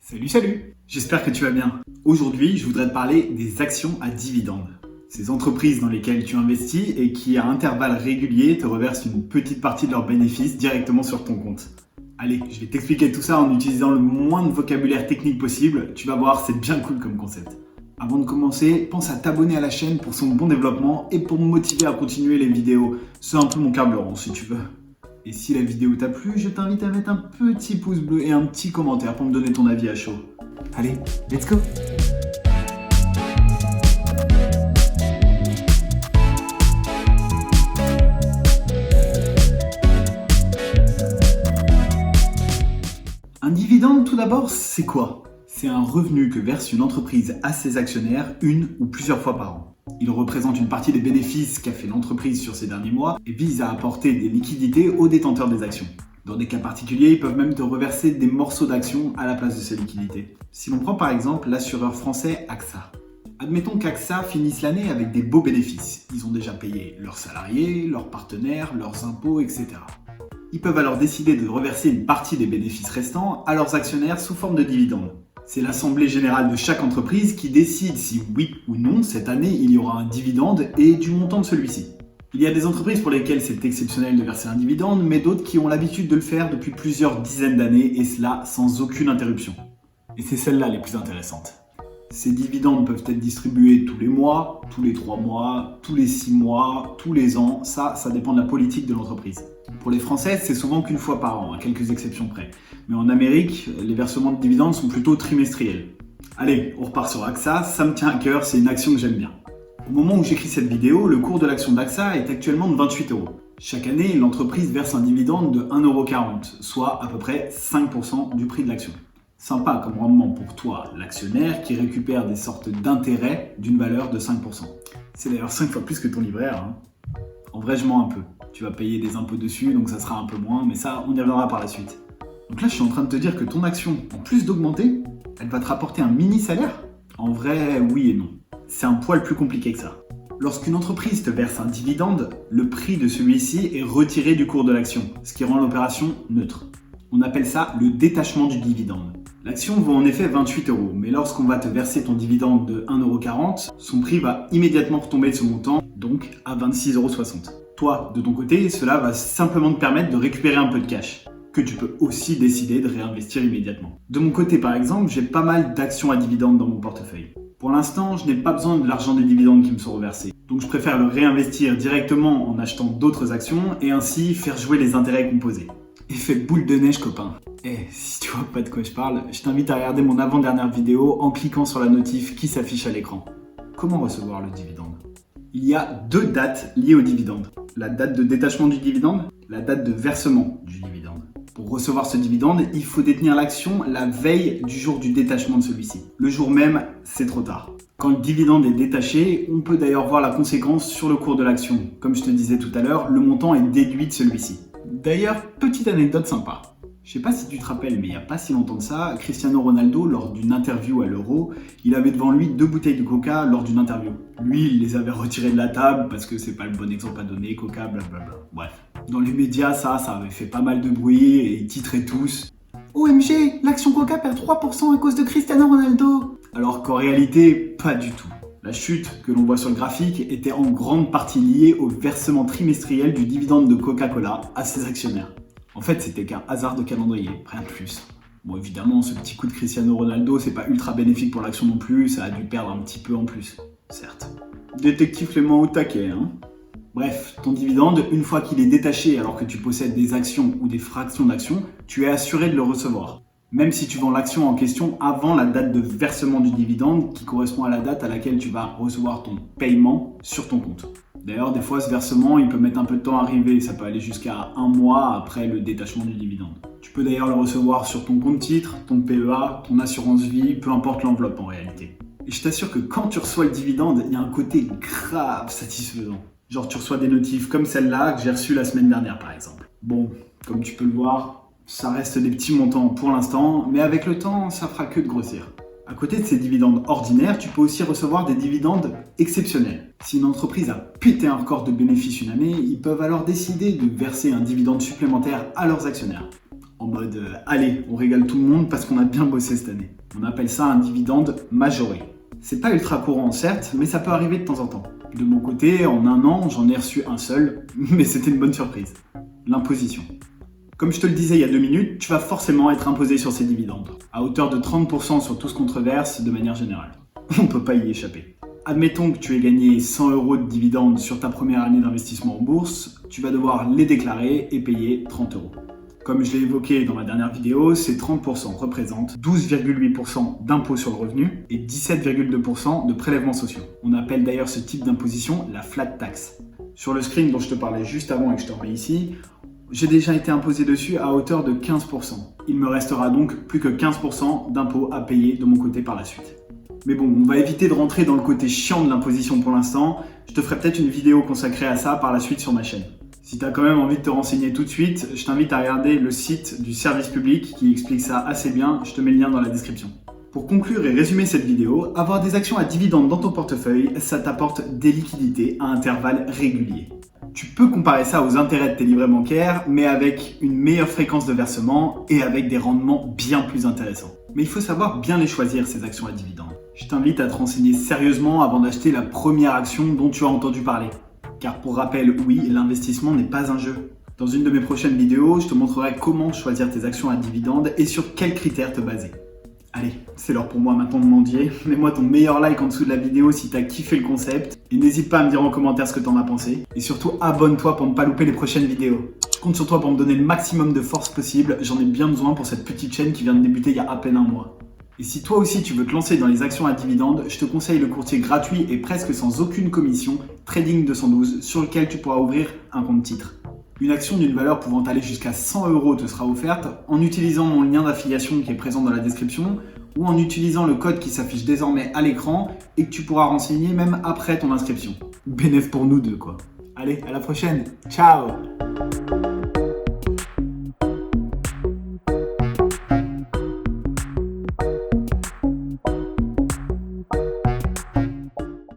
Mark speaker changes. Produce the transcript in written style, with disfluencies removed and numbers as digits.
Speaker 1: Salut! J'espère que tu vas bien. Aujourd'hui, je voudrais te parler des actions à dividendes. Ces entreprises dans lesquelles tu investis et qui, à intervalles réguliers, te reversent une petite partie de leurs bénéfices directement sur ton compte. Allez, je vais t'expliquer tout ça en utilisant le moins de vocabulaire technique possible. Tu vas voir, c'est bien cool comme concept. Avant de commencer, pense à t'abonner à la chaîne pour son bon développement et pour me motiver à continuer les vidéos. C'est un peu mon carburant si tu veux. Et si la vidéo t'a plu, je t'invite à mettre un petit pouce bleu et un petit commentaire pour me donner ton avis à chaud. Allez, let's go! Un dividende, tout d'abord, c'est quoi? C'est un revenu que verse une entreprise à ses actionnaires une ou plusieurs fois par an. Il représente une partie des bénéfices qu'a fait l'entreprise sur ces derniers mois et vise à apporter des liquidités aux détenteurs des actions. Dans des cas particuliers, ils peuvent même te reverser des morceaux d'actions à la place de ces liquidités. Si l'on prend par exemple l'assureur français AXA. Admettons qu'AXA finisse l'année avec des beaux bénéfices. Ils ont déjà payé leurs salariés, leurs partenaires, leurs impôts, etc. Ils peuvent alors décider de reverser une partie des bénéfices restants à leurs actionnaires sous forme de dividendes. C'est l'assemblée générale de chaque entreprise qui décide si oui ou non cette année il y aura un dividende et du montant de celui-ci. Il y a des entreprises pour lesquelles c'est exceptionnel de verser un dividende, mais d'autres qui ont l'habitude de le faire depuis plusieurs dizaines d'années et cela sans aucune interruption. Et c'est celles-là les plus intéressantes. Ces dividendes peuvent être distribués tous les mois, tous les 3 mois, tous les 6 mois, tous les ans, ça dépend de la politique de l'entreprise. Pour les Français, c'est souvent qu'une fois par an, à quelques exceptions près. Mais en Amérique, les versements de dividendes sont plutôt trimestriels. Allez, on repart sur AXA, ça me tient à cœur, c'est une action que j'aime bien. Au moment où j'écris cette vidéo, le cours de l'action d'AXA est actuellement de 28 €. Chaque année, l'entreprise verse un dividende de 1,40 €, soit à peu près 5% du prix de l'action. Sympa comme rendement pour toi, l'actionnaire, qui récupère des sortes d'intérêts d'une valeur de 5%. C'est d'ailleurs 5 fois plus que ton livret A. En vrai, je mens un peu. Tu vas payer des impôts dessus, donc ça sera un peu moins, mais ça, on y reviendra par la suite. Donc là, je suis en train de te dire que ton action, en plus d'augmenter, elle va te rapporter un mini salaire? En vrai, oui et non. C'est un poil plus compliqué que ça. Lorsqu'une entreprise te verse un dividende, le prix de celui-ci est retiré du cours de l'action, ce qui rend l'opération neutre. On appelle ça le détachement du dividende. L'action vaut en effet 28 €, mais lorsqu'on va te verser ton dividende de 1,40 €, son prix va immédiatement retomber de ce montant, donc à 26,60 €. Toi, de ton côté, cela va simplement te permettre de récupérer un peu de cash, que tu peux aussi décider de réinvestir immédiatement. De mon côté, par exemple, j'ai pas mal d'actions à dividendes dans mon portefeuille. Pour l'instant, je n'ai pas besoin de l'argent des dividendes qui me sont reversés. Donc je préfère le réinvestir directement en achetant d'autres actions et ainsi faire jouer les intérêts composés. Effet boule de neige, copain. Si tu vois pas de quoi je parle, je t'invite à regarder mon avant-dernière vidéo en cliquant sur la notif qui s'affiche à l'écran. Comment recevoir le dividende? Il y a 2 dates liées au dividende. La date de détachement du dividende, la date de versement du dividende. Pour recevoir ce dividende, il faut détenir l'action la veille du jour du détachement de celui-ci. Le jour même, c'est trop tard. Quand le dividende est détaché, on peut d'ailleurs voir la conséquence sur le cours de l'action. Comme je te disais tout à l'heure, le montant est déduit de celui-ci. D'ailleurs, petite anecdote sympa. Je sais pas si tu te rappelles, mais il n'y a pas si longtemps de ça, Cristiano Ronaldo, lors d'une interview à l'Euro, il avait devant lui 2 bouteilles de Coca lors d'une interview. Lui, il les avait retirées de la table parce que c'est pas le bon exemple à donner, Coca, blablabla. Bref. Dans les médias, ça avait fait pas mal de bruit et ils titraient tous OMG, l'action Coca perd 3% à cause de Cristiano Ronaldo. Alors qu'en réalité, pas du tout. La chute que l'on voit sur le graphique était en grande partie liée au versement trimestriel du dividende de Coca-Cola à ses actionnaires. En fait, c'était qu'un hasard de calendrier, rien de plus. Bon, évidemment, ce petit coup de Cristiano Ronaldo, c'est pas ultra bénéfique pour l'action non plus, ça a dû perdre un petit peu en plus, certes. Détective Clément au taquet, hein. Bref, ton dividende, une fois qu'il est détaché alors que tu possèdes des actions ou des fractions d'actions, tu es assuré de le recevoir. Même si tu vends l'action en question avant la date de versement du dividende qui correspond à la date à laquelle tu vas recevoir ton paiement sur ton compte. D'ailleurs, des fois, ce versement, il peut mettre un peu de temps à arriver. Ça peut aller jusqu'à 1 mois après le détachement du dividende. Tu peux d'ailleurs le recevoir sur ton compte titre, ton PEA, ton assurance vie, peu importe l'enveloppe en réalité. Et je t'assure que quand tu reçois le dividende, il y a un côté grave satisfaisant. Genre, tu reçois des notifs comme celle-là que j'ai reçue la semaine dernière, par exemple. Bon, comme tu peux le voir, ça reste des petits montants pour l'instant, mais avec le temps, ça fera que de grossir. À côté de ces dividendes ordinaires, tu peux aussi recevoir des dividendes exceptionnels. Si une entreprise a pété un record de bénéfices une année, ils peuvent alors décider de verser un dividende supplémentaire à leurs actionnaires. En mode allez, on régale tout le monde parce qu'on a bien bossé cette année. On appelle ça un dividende majoré. C'est pas ultra courant certes, mais ça peut arriver de temps en temps. De mon côté, en un an, j'en ai reçu un seul, mais c'était une bonne surprise. L'imposition. Comme je te le disais il y a 2 minutes, tu vas forcément être imposé sur ces dividendes, à hauteur de 30% sur tout ce qu'on te reverse de manière générale. On peut pas y échapper. Admettons que tu aies gagné 100 € de dividendes sur ta première année d'investissement en bourse, tu vas devoir les déclarer et payer 30 €. Comme je l'ai évoqué dans ma dernière vidéo, ces 30% représentent 12,8% d'impôt sur le revenu et 17,2% de prélèvements sociaux. On appelle d'ailleurs ce type d'imposition la flat tax. Sur le screen dont je te parlais juste avant et que je te remets ici, j'ai déjà été imposé dessus à hauteur de 15%. Il me restera donc plus que 15% d'impôt à payer de mon côté par la suite. Mais bon, on va éviter de rentrer dans le côté chiant de l'imposition pour l'instant. Je te ferai peut-être une vidéo consacrée à ça par la suite sur ma chaîne. Si tu as quand même envie de te renseigner tout de suite, je t'invite à regarder le site du service public qui explique ça assez bien. Je te mets le lien dans la description. Pour conclure et résumer cette vidéo, avoir des actions à dividendes dans ton portefeuille, ça t'apporte des liquidités à intervalles réguliers. Tu peux comparer ça aux intérêts de tes livrets bancaires, mais avec une meilleure fréquence de versement et avec des rendements bien plus intéressants. Mais il faut savoir bien les choisir, ces actions à dividendes. Je t'invite à te renseigner sérieusement avant d'acheter la première action dont tu as entendu parler. Car pour rappel, oui, l'investissement n'est pas un jeu. Dans une de mes prochaines vidéos, je te montrerai comment choisir tes actions à dividendes et sur quels critères te baser. Allez, c'est l'heure pour moi maintenant de mendier. Mets-moi ton meilleur like en dessous de la vidéo si t'as kiffé le concept. Et n'hésite pas à me dire en commentaire ce que t'en as pensé. Et surtout, abonne-toi pour ne pas louper les prochaines vidéos. Je compte sur toi pour me donner le maximum de force possible. J'en ai bien besoin pour cette petite chaîne qui vient de débuter il y a à peine un mois. Et si toi aussi tu veux te lancer dans les actions à dividendes, je te conseille le courtier gratuit et presque sans aucune commission Trading 212 sur lequel tu pourras ouvrir un compte titre. Une action d'une valeur pouvant aller jusqu'à 100 € te sera offerte en utilisant mon lien d'affiliation qui est présent dans la description ou en utilisant le code qui s'affiche désormais à l'écran et que tu pourras renseigner même après ton inscription. Bénéf pour nous deux quoi. Allez, à la prochaine. Ciao!